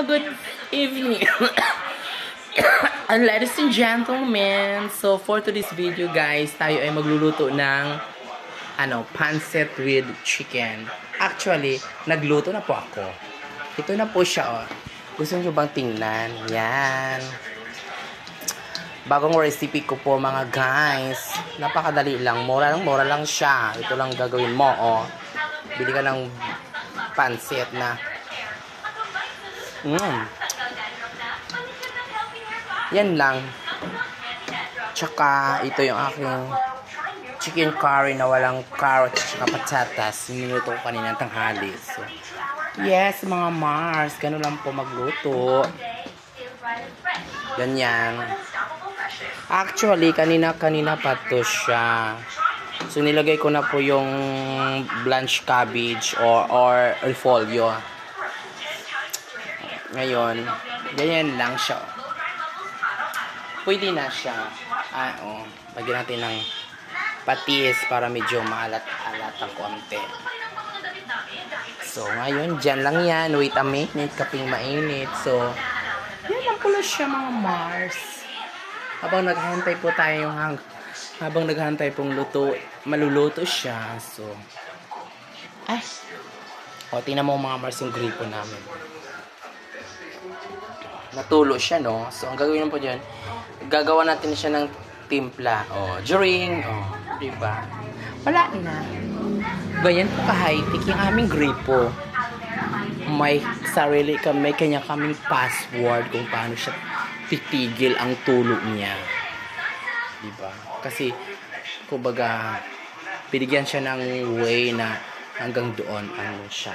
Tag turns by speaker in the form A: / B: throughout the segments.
A: Good evening. And ladies and gentlemen, so for today's video guys, tayo ay magluluto ng pancit with chicken. Actually, nagluto na po ako. Ito na po siya, oh. Gusto niyo bang tingnan? Yan. Bagong recipe ko po mga guys. Napakadali lang. Mura lang siya. Ito lang gagawin mo, oh. Bili ka ng pancit na. Yan lang. Tsaka, ito yung aking chicken curry na walang carrot at patatas. Minuto ko kanina tanghali. So, yes, mga Mars. Ganun lang po magluto. Ganyan. Actually, kanina pa to siya. So, nilagay ko na po yung blanched cabbage or repolyo. Ngayon, ganyan lang siya. Pwede na siya. Lagyan natin ng patis para medyo maalat-alat ang konti. So, ngayon, dyan lang yan. Wait a minute, kaping mainit. So, yan lang pala siya mga Mars. Habang naghahantay po tayo habang naghahantay pong maluluto siya. So, tingnan mo mga Mars yung gripo namin. Natulo siya, no? So, ang gagawin po dyan, gagawa natin siya ng timpla. Diba? Wala na. Ganyan po ka-high-tech yung aming gripo. May sarili may kanya kaming password kung paano siya titigil ang tulo niya. Diba? Kasi, kumbaga, binigyan siya ng way na hanggang doon siya.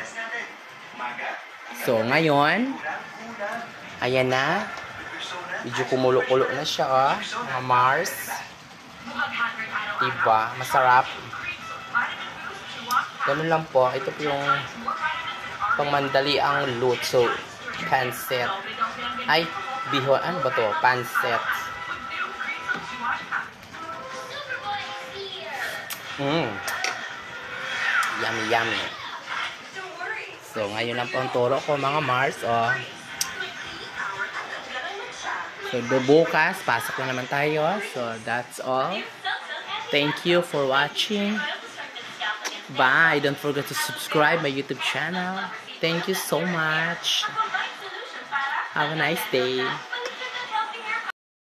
A: So, ngayon, ayan na. Medyo kumulo-kulo na siya, mga Mars. Diba? Masarap. Ganun lang po. Ito po yung pangmandali ang luto. Pancit. Bihon. Ano ba to? Pancit. Yummy, yummy. So, ngayon lang po ang turo ko, mga Mars. So, bukas, pasok na naman tayo. So, that's all. Thank you for watching. Bye. Don't forget to subscribe my YouTube channel. Thank you so much. Have a nice day.